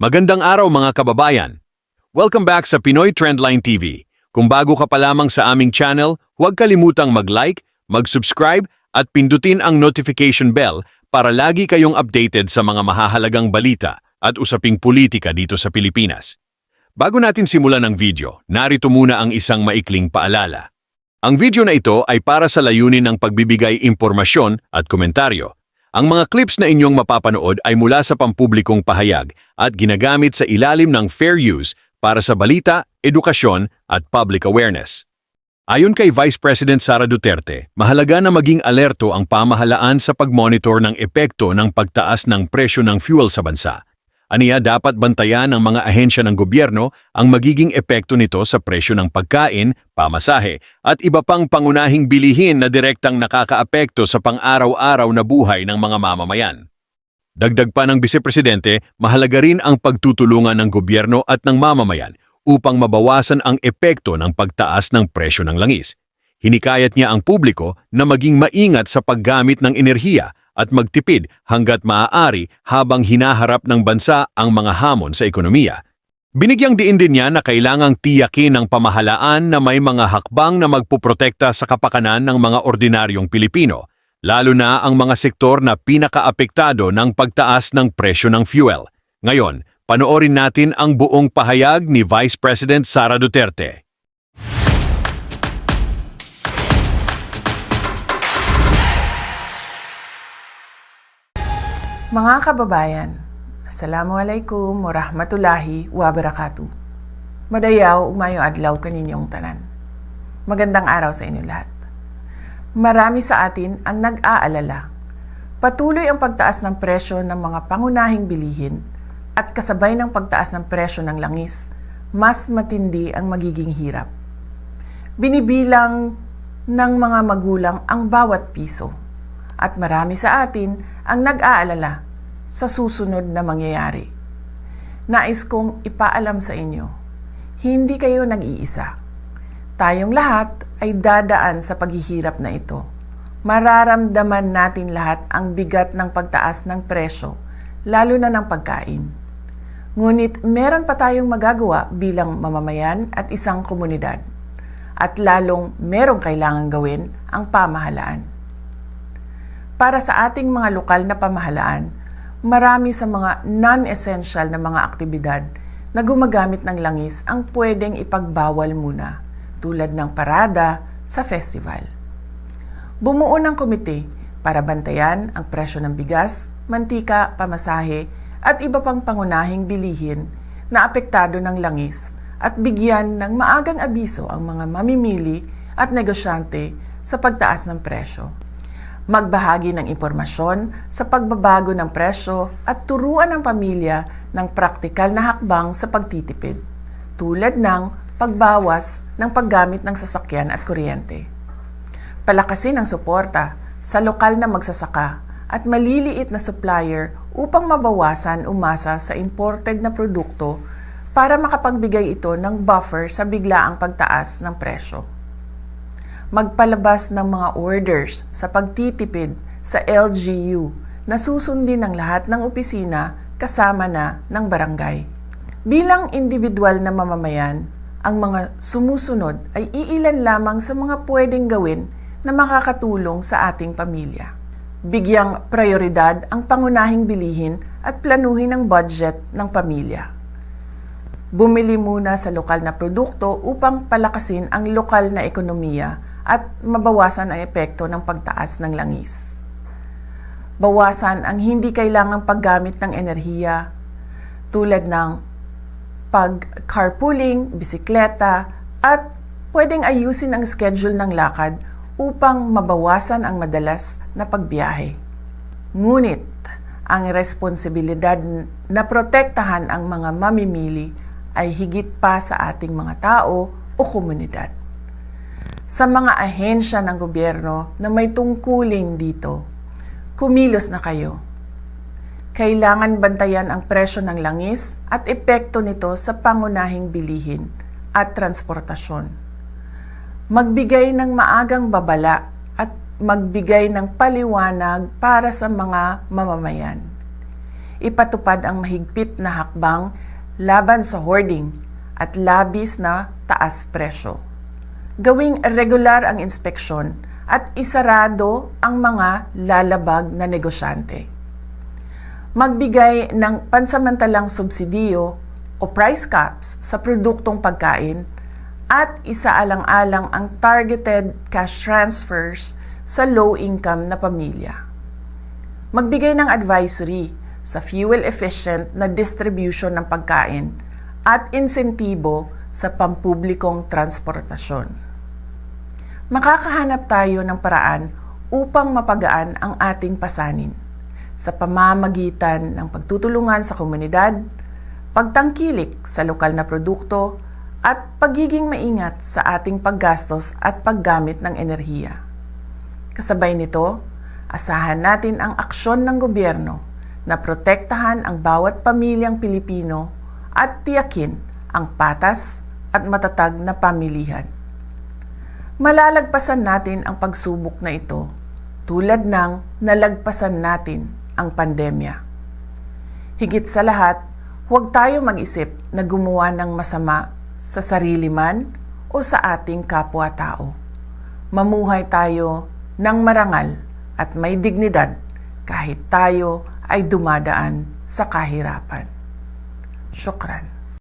Magandang araw mga kababayan! Welcome back sa Pinoy Trendline TV. Kung bago ka pa lamang sa aming channel, huwag kalimutang mag-like, mag-subscribe at pindutin ang notification bell para lagi kayong updated sa mga mahahalagang balita at usaping politika dito sa Pilipinas. Bago natin simulan ang video, narito muna ang isang maikling paalala. Ang video na ito ay para sa layunin ng pagbibigay impormasyon at komentaryo. Ang mga clips na inyong mapapanood ay mula sa pampublikong pahayag at ginagamit sa ilalim ng fair use para sa balita, edukasyon at public awareness. Ayon kay Vice President Sara Duterte, mahalaga na maging alerto ang pamahalaan sa pagmonitor ng epekto ng pagtaas ng presyo ng fuel sa bansa. Aniya dapat bantayan ng mga ahensya ng gobyerno ang magiging epekto nito sa presyo ng pagkain, pamasahe at iba pang pangunahing bilihin na direktang nakakaapekto sa pang-araw-araw na buhay ng mga mamamayan. Dagdag pa ng Vice Presidente, mahalaga rin ang pagtutulungan ng gobyerno at ng mamamayan upang mabawasan ang epekto ng pagtaas ng presyo ng langis. Hinikayat niya ang publiko na maging maingat sa paggamit ng enerhiya at magtipid hanggat maaari habang hinaharap ng bansa ang mga hamon sa ekonomiya. Binigyang diin din niya na kailangang tiyakin ng pamahalaan na may mga hakbang na magpuprotekta sa kapakanan ng mga ordinaryong Pilipino, lalo na ang mga sektor na pinakaapektado ng pagtaas ng presyo ng fuel. Ngayon, panoorin natin ang buong pahayag ni Vice President Sara Duterte. Mga kababayan, Assalamualaikum warahmatullahi wabarakatuh. Madayaw umayong adlaw kaninyong tanan. Magandang araw sa inyo lahat. Marami sa atin ang nag-aalala. Patuloy ang pagtaas ng presyo ng mga pangunahing bilihin at kasabay ng pagtaas ng presyo ng langis, mas matindi ang magiging hirap. Binibilang ng mga magulang ang bawat piso at marami sa atin ang nag-aalala sa susunod na mangyayari. Nais kong ipaalam sa inyo, hindi kayo nag-iisa. Tayong lahat ay dadaan sa paghihirap na ito. Mararamdaman natin lahat ang bigat ng pagtaas ng presyo, lalo na ng pagkain. Ngunit meron pa tayong magagawa bilang mamamayan at isang komunidad. At lalong merong kailangan gawin ang pamahalaan. Para sa ating mga lokal na pamahalaan, marami sa mga non-essential na mga aktibidad na gumagamit ng langis ang pwedeng ipagbawal muna, tulad ng parada sa festival. Bumuo ng komite para bantayan ang presyo ng bigas, mantika, pamasahe at iba pang pangunahing bilihin na apektado ng langis at bigyan ng maagang abiso ang mga mamimili at negosyante sa pagtaas ng presyo. Magbahagi ng impormasyon sa pagbabago ng presyo at turuan ang pamilya ng praktikal na hakbang sa pagtitipid, tulad ng pagbawas ng paggamit ng sasakyan at kuryente. Palakasin ang suporta sa lokal na magsasaka at maliliit na supplier upang mabawasan umasa sa imported na produkto para makapagbigay ito ng buffer sa biglaang pagtaas ng presyo. Magpalabas ng mga orders sa pagtitipid sa LGU na susundin ng lahat ng opisina kasama na ng barangay. Bilang individual na mamamayan, ang mga sumusunod ay iilan lamang sa mga pwedeng gawin na makakatulong sa ating pamilya. Bigyang prioridad ang pangunahing bilihin at planuhin ang budget ng pamilya. Bumili muna sa lokal na produkto upang palakasin ang lokal na ekonomiya at mabawasan ang epekto ng pagtaas ng langis. Bawasan ang hindi kailangang paggamit ng enerhiya tulad ng pag-carpooling, bisikleta at pwedeng ayusin ang schedule ng lakad upang mabawasan ang madalas na pagbiyahe. Ngunit ang responsibilidad na protektahan ang mga mamimili ay higit pa sa ating mga tao o komunidad. Sa mga ahensya ng gobyerno na may tungkulin dito, kumilos na kayo. Kailangan bantayan ang presyo ng langis at epekto nito sa pangunahing bilihin at transportasyon. Magbigay ng maagang babala at magbigay ng paliwanag para sa mga mamamayan. ipatupad ang mahigpit na hakbang laban sa hoarding at labis na taas presyo. Gawing regular ang inspeksyon at isarado ang mga lalabag na negosyante. Magbigay ng pansamantalang subsidiyo o price caps sa produktong pagkain at isaalang-alang ang targeted cash transfers sa low-income na pamilya. Magbigay ng advisory sa fuel-efficient na distribution ng pagkain at insentibo sa pampublikong transportasyon. Makakahanap tayo ng paraan upang mapagaan ang ating pasanin sa pamamagitan ng pagtutulungan sa komunidad, pagtangkilik sa lokal na produkto, at pagiging maingat sa ating paggastos at paggamit ng enerhiya. Kasabay nito, asahan natin ang aksyon ng gobyerno na protektahan ang bawat pamilyang Pilipino at tiyakin ang patas at matatag na pamilihan. Malalagpasan natin ang pagsubok na ito tulad ng nalagpasan natin ang pandemya. Higit sa lahat, huwag tayo mag-isip na gumawa ng masama sa sarili man o sa ating kapwa-tao. Mamuhay tayo ng marangal at may dignidad kahit tayo ay dumadaan sa kahirapan. Syukran.